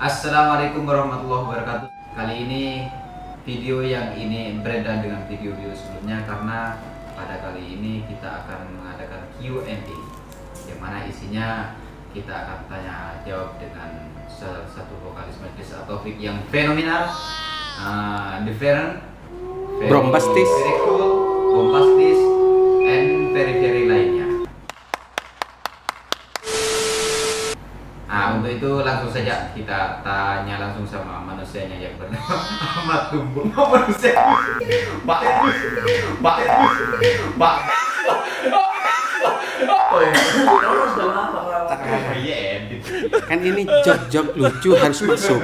Assalamualaikum warahmatullahi wabarakatuh. Kali ini video yang ini berbeda dengan video-video sebelumnya karena pada kali ini kita akan mengadakan Q&A yang mana isinya kita akan tanya jawab dengan salah satu vokalis Majlis At-Taufik yang fenomenal, different, bombastis, very cool, bombastis, and very lainnya. Untuk itu langsung saja kita tanya langsung sama manusianya yang bernama Ahmad Tumbuh. Manusia, Pak. Kan ini jok lucu harus masuk.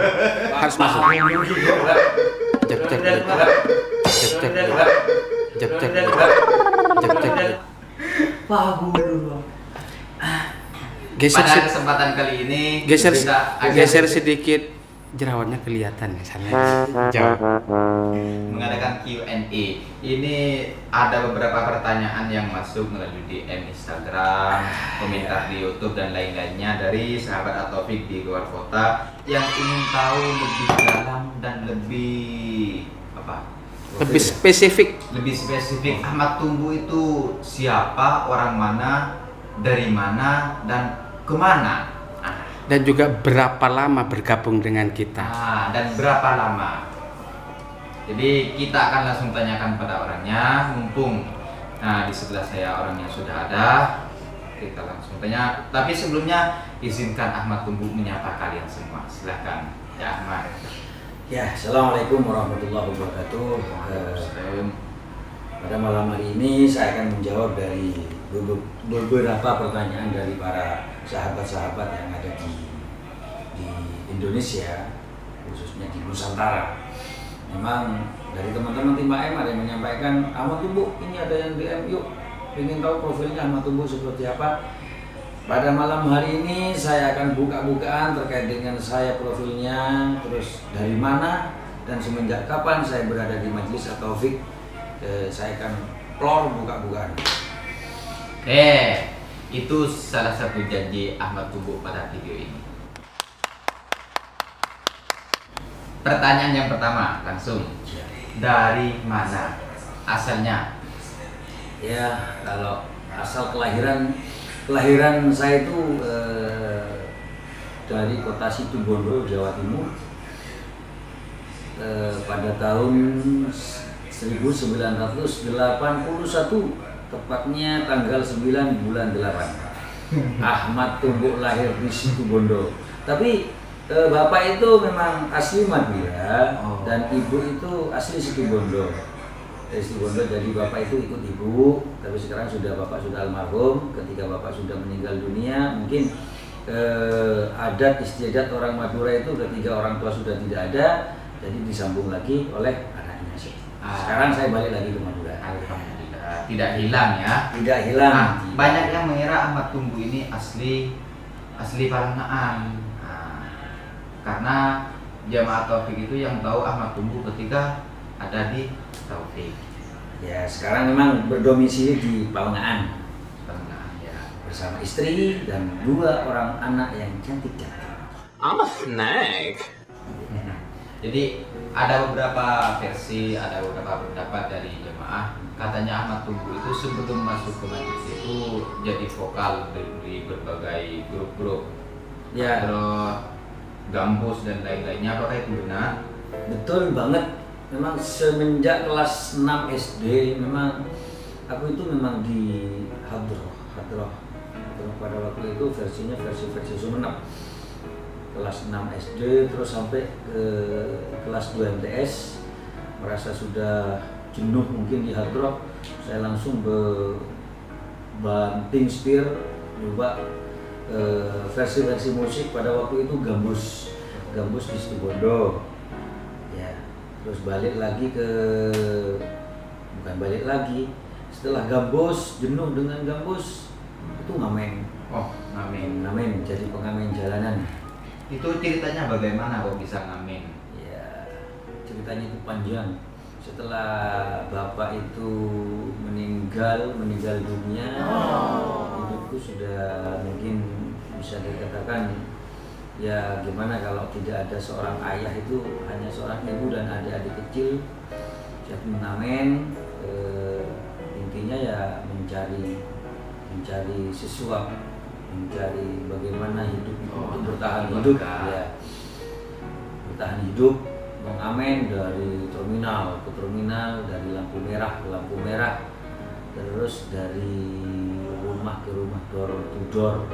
Pada kesempatan kali ini geser sedikit, jerawatnya kelihatan ya sana. Mengadakan Q&A. Ini ada beberapa pertanyaan yang masuk melalui DM Instagram, komentar di YouTube dan lain-lainnya dari sahabat At-Taufik di luar kota yang ingin tahu lebih dalam dan lebih spesifik. Lebih spesifik, Ahmad Tumbuh itu siapa, orang mana, dari mana, dan kemana, dan juga berapa lama bergabung dengan kita, dan berapa lama. Jadi kita akan langsung tanyakan pada orangnya, mumpung di sebelah saya orangnya sudah ada. Kita langsung tanya, tapi sebelumnya izinkan Ahmad Tumbuh menyapa kalian semua. Silahkan ya Ahmad. Ya, assalamualaikum warahmatullahi wabarakatuh. Pada malam hari ini saya akan menjawab dari beberapa pertanyaan dari para sahabat-sahabat yang ada di Indonesia, khususnya di Nusantara. Memang dari teman-teman tim AM ada yang menyampaikan, Ahmad Tumbuh, ini ada yang DM, yuk ingin tahu profilnya Ahmad Tumbuh seperti apa. Pada malam hari ini saya akan buka-bukaan terkait dengan saya profilnya, terus dari mana dan semenjak kapan saya berada di Majlis At-Taufik. Saya akan plor buka-bukaan. Itu salah satu janji Ahmad Tumbuh pada video ini. Pertanyaan yang pertama langsung, dari mana asalnya? Ya, kalau asal kelahiran saya itu dari kota Situbondo, Jawa Timur, pada tahun 1981, tepatnya tanggal 9 bulan 8. Ahmad Tumbuh lahir di Situbondo. Tapi bapak itu memang asli Madura dan ibu itu asli Situbondo. Dari Situbondo, jadi bapak itu ikut ibu, tapi sekarang bapak sudah almarhum. Ketika bapak sudah meninggal dunia, mungkin adat istiadat orang Madura itu ketika orang tua sudah tidak ada, jadi disambung lagi oleh anaknya. Sekarang saya balik lagi ke Madura. Alhamdulillah, tidak hilang ya. Tidak hilang. Banyak yang mengira Ahmad Tumbuh ini asli Parangaan. Karena jamaah Taufik itu yang tahu Ahmad Tumbuh ketika ada di Taufik. Ya, sekarang memang berdomisili di Palengaan. Ya. Bersama istri dan 2 orang anak yang cantik-cantik. I'm a snack. Jadi ada beberapa versi, ada beberapa pendapat dari jemaah. Katanya Ahmad Tumbuh itu sebelum masuk ke majlis itu jadi vokal di berbagai grup-grup, ya, Gambus dan lain-lainnya. Apakah itu benar? Betul banget. Memang semenjak kelas 6 SD, memang aku itu memang di Hadroh pada waktu itu versi Sumenep. Kelas 6 SD terus sampai ke kelas 2 MTS, merasa sudah jenuh mungkin di hard rock, saya langsung banting setir coba versi musik. Pada waktu itu Gambus di Situbondo ya, terus setelah Gambus, jenuh dengan Gambus, itu ngamen. Ngamen jadi pengamen jalanan. Itu ceritanya bagaimana kok bisa ngamen? Ya, ceritanya itu panjang. Setelah bapak itu meninggal dunia, hidupku sudah mungkin bisa dikatakan ya gimana kalau tidak ada seorang ayah, itu hanya seorang ibu dan adik-adik kecil. Saya mengamen, intinya ya mencari sesuatu, mencari bagaimana hidup itu untuk bertahan hidup, ya bertahan hidup, mengamen dari terminal ke terminal, dari lampu merah ke lampu merah, terus dari rumah ke rumah, door to door,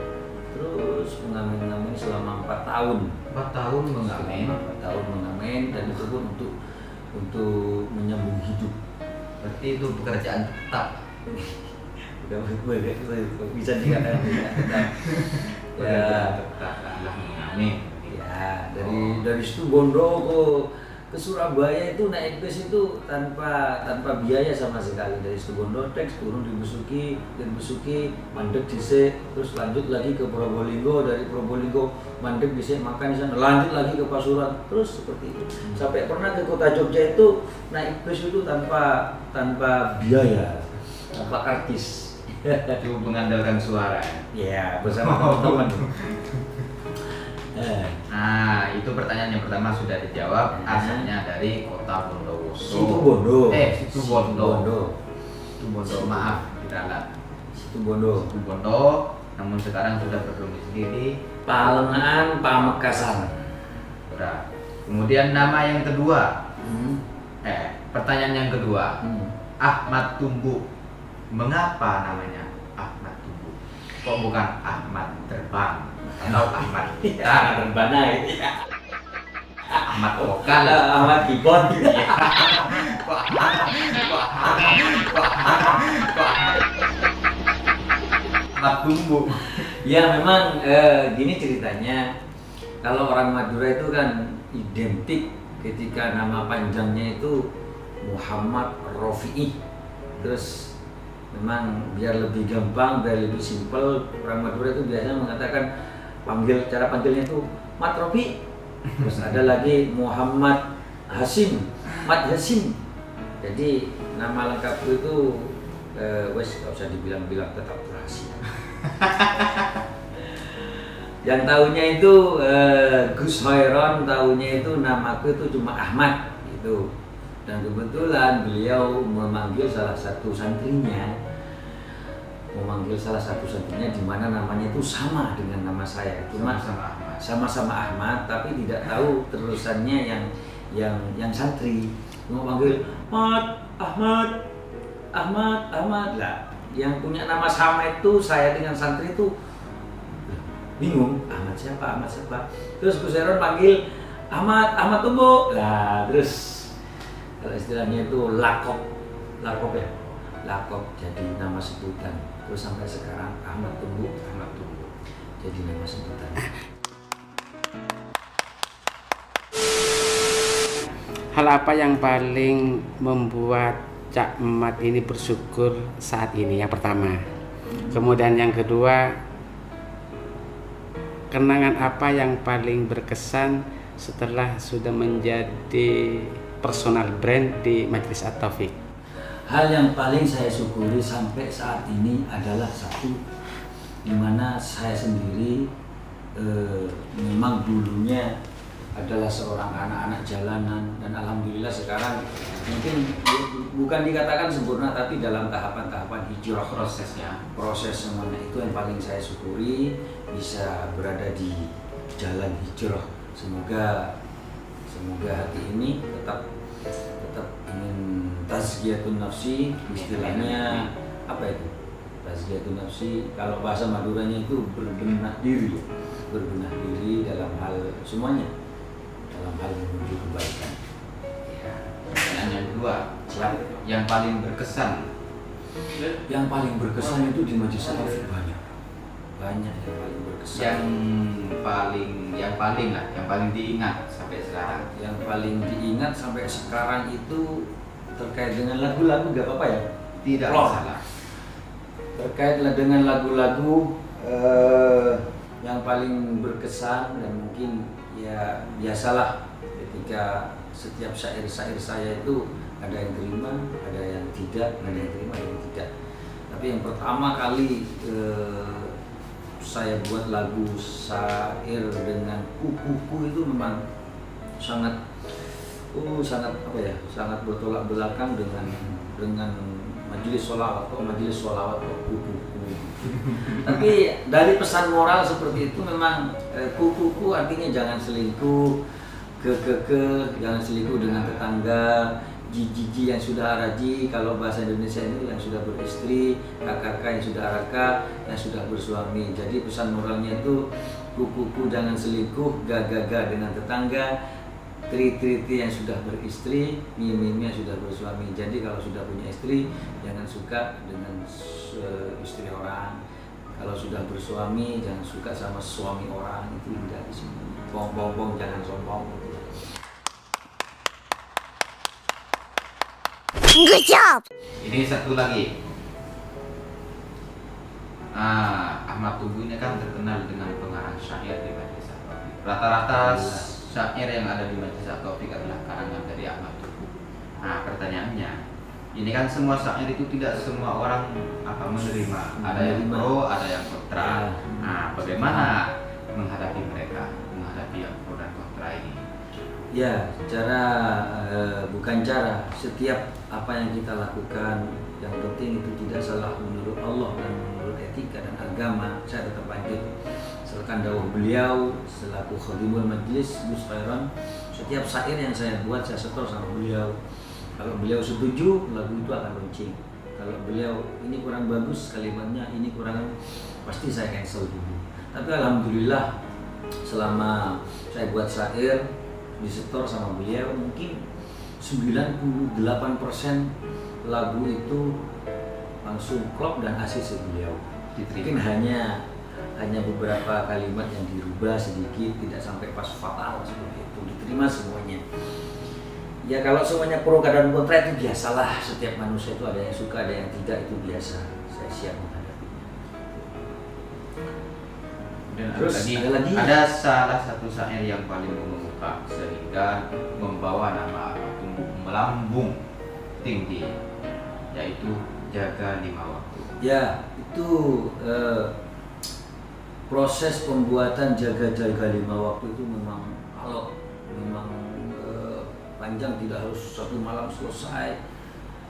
terus mengamen selama 4 tahun. 4 tahun mengamen. 4 tahun mengamen, dan itu pun untuk menyambung hidup. Berarti itu pekerjaan tetap. Udah bisa dikatakan tetap. Ya, tetap adalah mengamen. ya dari situ Bondo ke Surabaya itu naik bus itu tanpa biaya sama sekali. Dari situ Bondo teks turun di Besuki, dan Besuki mandek dhisik, terus lanjut lagi ke Probolinggo, dari Probolinggo mandek dhisik makan di sana, lanjut lagi ke Pasuruan, terus seperti itu. Sampai pernah ke kota Jogja itu naik bus itu tanpa biaya, tanpa karcis. Itu mengandalkan suara. Ya, bersama teman-teman. Nah, itu pertanyaan yang pertama sudah dijawab. Asalnya dari kota Bondowoso. Situ Bondo. Situ Bondo. Bondo. Situ Bondo. Maaf, diralat. Situ Bondo. Situ Bondo. Namun sekarang sudah berdomisili di Palengan, Pamekasan. Berat. Kemudian nama yang kedua. Hmm. Pertanyaan yang kedua. Hmm. Ahmad Tumbu. Mengapa namanya Ahmad Tumbu? Kok bukan Ahmad Terbang atau Ahmad Gitar? Terbana itu. Ahmad Vokal. Ahmad Keyboard. Ahmad Tumbu. Ya memang gini ceritanya. Kalau orang Madura itu kan identik ketika nama panjangnya itu Muhammad Rofi'i. Terus memang biar lebih gampang, biar lebih simpel, orang Madura itu biasanya mengatakan cara panggilnya itu Mat Rofi. Terus ada lagi Muhammad Hasim, Mat Hasim. Jadi nama lengkapku itu wes gak usah dibilang-bilang, tetap rahasia. Yang tahunya itu Gus Hoiron, tahunya itu namaku itu cuma Ahmad gitu. Dan kebetulan beliau memanggil salah satu santrinya, di mana namanya itu sama dengan nama saya, cuma sama-sama Ahmad, tapi tidak tahu terusannya yang santri mau panggil Ahmad lah. Yang punya nama sama itu saya dengan santri itu bingung, Ahmad siapa. Terus Gus Heron panggil Ahmad Tumbu lah, terus kalau istilahnya itu lakop ya, lakop jadi nama sebutan. Terus sampai sekarang Ahmad Tumbu jadi nama sebutan. Hal apa yang paling membuat Cak Emat ini bersyukur saat ini? Yang pertama. Kemudian yang kedua, kenangan apa yang paling berkesan setelah sudah menjadi personal brand di Majelis At-Taufik? Hal yang paling saya syukuri sampai saat ini adalah satu, dimana saya sendiri memang dulunya adalah seorang anak-anak jalanan, dan alhamdulillah sekarang mungkin bukan dikatakan sempurna, tapi dalam tahapan-tahapan hijrah, proses semuanya itu yang paling saya syukuri, bisa berada di jalan hijrah. Semoga hati ini tetap ingin tazkiyatun nafsi, istilahnya apa itu? Tazkiyatun nafsi, kalau bahasa Maduranya itu berbenah diri dalam hal semuanya, dalam hal menuju kebaikan. Pertanyaan yang kedua, yang paling berkesan. Yang paling berkesan itu di Majelis At-Taufik banyak yang paling berkesan. Yang paling diingat sampai sekarang. Yang paling diingat sampai sekarang itu terkait dengan lagu-lagu, gak apa-apa ya? Tidak masalah. Terkait dengan lagu-lagu yang paling berkesan, dan mungkin ya biasalah ketika setiap syair-syair saya itu ada yang terima, ada yang tidak, ada yang terima, ada yang tidak. Tapi yang pertama kali saya buat lagu syair dengan kuku itu memang sangat apa ya, sangat bertolak belakang dengan majelis sholawat kok kuku. Tapi dari pesan moral seperti itu memang kuku artinya jangan selingkuh, jangan selingkuh dengan tetangga, jiji yang sudah araji, kalau bahasa Indonesia itu yang sudah beristri, kakak yang sudah araka, yang sudah bersuami. Jadi pesan moralnya itu kuku jangan selingkuh, gaga dengan tetangga, tri-tri yang sudah beristri, mimi yang sudah bersuami. Jadi kalau sudah punya istri jangan suka dengan istri orang. Kalau sudah bersuami jangan suka sama suami orang, itu tidak di sini. Bong jangan sombong gitu. Good job. Ini satu lagi. Ahmad Tumbu ini kan terkenal dengan pengarang syair di Majelis At-Taufik. Rata-rata syair yang ada di Majelis At-Taufik adalah karangan dari Ahmad Tumbu. Nah, pertanyaannya, ini kan semua syair itu tidak semua orang menerima. Ada yang pro, ada yang kontra. Nah, bagaimana menghadapi mereka, menghadapi yang pro dan kontra ini? Ya, bukan cara. Setiap apa yang kita lakukan, yang penting itu tidak salah menurut Allah dan menurut etika dan agama. Saya tetap lanjut. Misalkan dawuh beliau selaku khadimul majlis Gus Khairon, setiap syair yang saya buat saya setor sama beliau. Kalau beliau setuju, lagu itu akan launching. Kalau beliau ini kurang bagus kalimatnya, ini kurang, pasti saya cancel dulu. Tapi alhamdulillah selama saya buat syair disetor sama beliau, mungkin 98% lagu itu langsung klop dan ACC beliau. Mungkin hanya beberapa kalimat yang dirubah sedikit, tidak sampai pas fatal seperti itu, diterima semuanya. Ya kalau semuanya pro dan kontra itu biasalah, setiap manusia itu ada yang suka, ada yang tidak, itu biasa. Saya siap menghadapinya. Dan Terus ada salah satu syair yang paling mengemuka sehingga membawa nama Tumbu melambung tinggi, yaitu Jaga Lima Waktu. Ya, itu proses pembuatan Jaga Lima Waktu itu memang panjang, tidak harus satu malam selesai.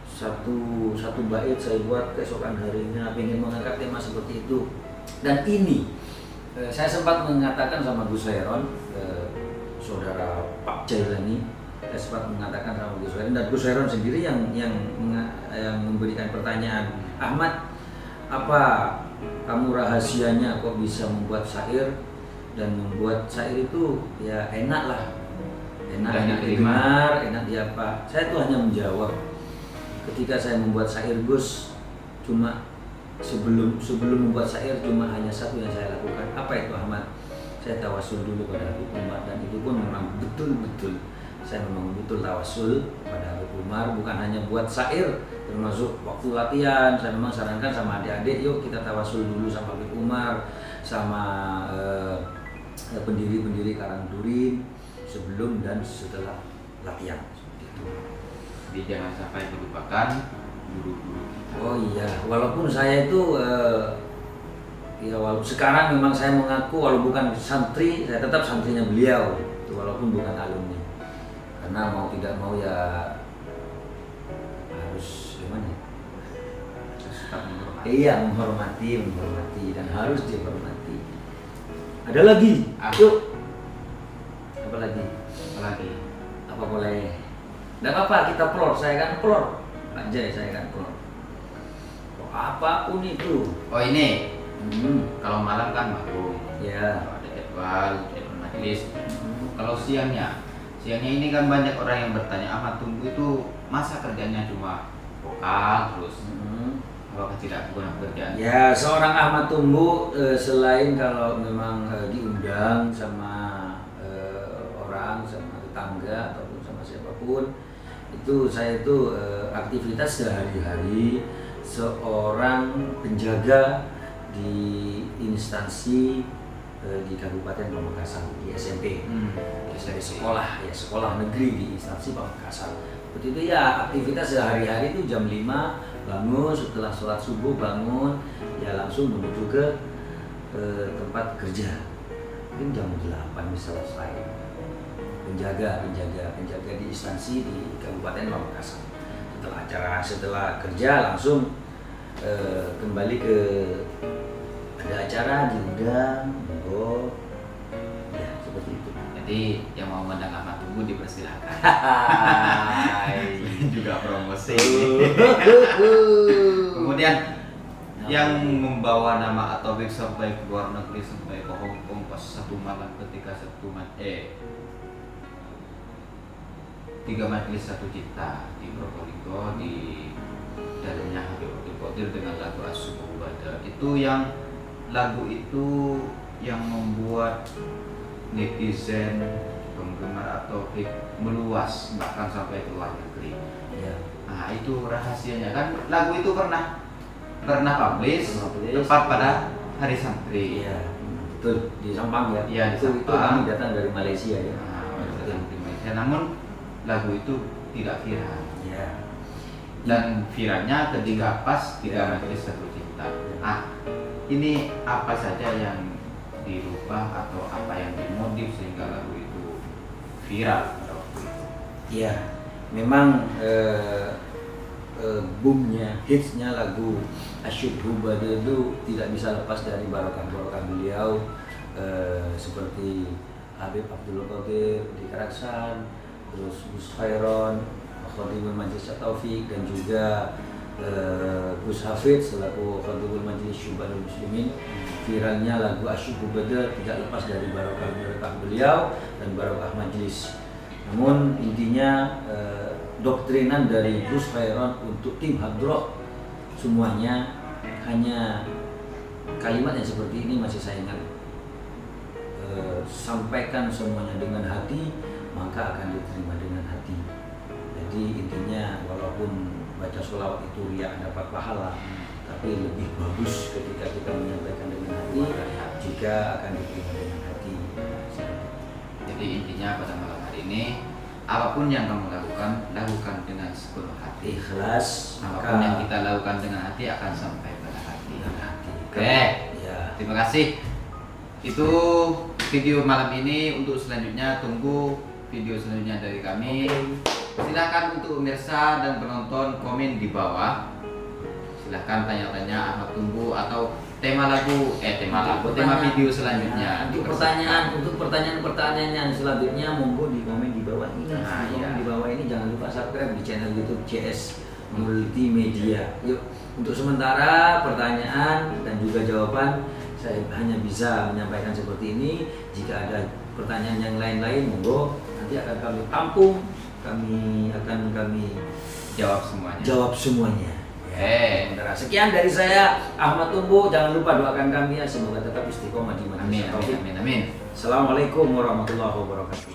Satu bait saya buat keesokan harinya, ingin mengangkat tema seperti itu. Dan ini saya sempat mengatakan sama Gus Khairon, saudara Pak Jailani, saya sempat mengatakan sama Gus Khairon, dan Gus Khairon sendiri yang memberikan pertanyaan, Ahmad, apa kamu rahasianya kok bisa membuat syair, dan membuat syair itu ya enak lah, enak didengar, enak diapa. Saya tuh hanya menjawab, ketika saya membuat syair Gus, cuma sebelum membuat syair cuma hanya satu yang saya lakukan. Apa itu Ahmad? Saya tawasul dulu pada Habib Umar, dan itu pun memang betul-betul saya memang betul tawasul pada Habib Umar, bukan hanya buat syair, termasuk waktu latihan saya memang sarankan sama adik-adik, yuk kita tawasul dulu sama Habib Umar, sama pendiri-pendiri Karang Durin sebelum dan setelah latihan. Jadi jangan sampai melupakan guru-guru kita. Oh iya, walaupun saya itu sekarang memang saya mengaku walau bukan santri, saya tetap santrinya beliau, walaupun bukan alumni. Karena mau tidak mau ya harus gimana? Iya, menghormati dan harus dihormati. Ada lagi? Yuk. Apa lagi? Apa boleh? Tidak apa-apa, kita plor, saya kan plor. Pak Jai, saya kan plor. Apapun itu. Oh ini, kalau malam kan manggung. Ya. Kalau ada jadwal majelis. Kalau siangnya ini kan banyak orang yang bertanya, Ahmad Tumbu itu masa kerjanya cuma vokal terus? Apakah tidak punya pekerjaan? Ya, seorang Ahmad Tumbu selain kalau memang diundang sama orang, sama tetangga ataupun sama siapapun, itu saya itu aktivitas sehari-hari seorang penjaga di instansi di Kabupaten Pamekasan, di SMP, dari sekolah negeri di instansi Pamekasan. Seperti itu ya, aktivitas sehari-hari itu jam 5 bangun, setelah sholat subuh bangun, ya langsung menuju ke tempat kerja. Mungkin jam 8 bisa selesai. Penjaga di instansi di Kabupaten Pamekasan. Setelah kerja langsung kembali ke ada acara di gudang, ya seperti itu. Jadi yang mau mengundang Ahmad Tumbu dipersilakan. Juga promosi. Kemudian yang membawa nama Atobik sampai ke luar negeri, sampai ke Hong Kong pas satu malam ketika tiga majelis satu cipta di Probolinggo, di dalamnya Habib Abdul Qadir dengan lagu As-Subuh Bada. Itu yang lagu itu yang membuat netizen penggemar Atobik meluas bahkan sampai ke luar negeri. Ya. Nah itu rahasianya kan, lagu itu pernah publish tepat pada hari santri. Iya, betul, di Sampang ya. Iya, di itu Sampang. kami datang dari Malaysia ya. Dari Malaysia. Namun lagu itu tidak viral. Iya. Dan viralnya ketika pas Ya. 3 majelis satu cipta. Ini apa saja yang dirubah atau apa yang dimodif sehingga lagu itu viral pada waktu itu? Iya, memang boomnya, hitsnya lagu Asyubuh Bada itu tidak bisa lepas dari barokah beliau, seperti Habib Abdul Qadir di Karaksan, terus Gus Khairon, Khatibul Majelis Taufik, dan juga Gus Hafid selaku Khatibul Majelis Syubanul Muslimin. Viralnya lagu Asyubuh Bada tidak lepas dari barokah beliau dan barokah majelis. Namun intinya doktrinan dari Gus Khairon untuk tim Hadroh semuanya hanya kalimat yang seperti ini masih saya ingat. Sampaikan semuanya dengan hati, maka akan diterima dengan hati. Jadi intinya walaupun baca sholawat itu riak dapat pahala, tapi lebih bagus ketika kita menyampaikan dengan hati jika akan diterima dengan hati. Jadi intinya pada malam hari ini, apapun yang kamu lakukan dengan sepenuh hati. Ikhlas, Apapun yang kita lakukan dengan hati akan sampai pada hati. Oke, ya. terima kasih. Itu video malam ini. Untuk selanjutnya tunggu video selanjutnya dari kami. Silakan untuk pemirsa dan penonton komen di bawah. Silakan tanya-tanya Ahmad Tumbu atau tema video selanjutnya. Untuk pertanyaan yang selanjutnya monggo di komen di bawah ini. Di bawah ini jangan lupa subscribe di channel YouTube CS Multimedia. Yuk, untuk sementara pertanyaan dan juga jawaban saya hanya bisa menyampaikan seperti ini. Jika ada pertanyaan yang lain-lain monggo nanti akan kami tampung, kami jawab semuanya. Sekian dari saya Ahmad Tumbu. Jangan lupa doakan kami ya, semoga tetap istiqomah di majelis. Amin. Assalamualaikum warahmatullahi wabarakatuh.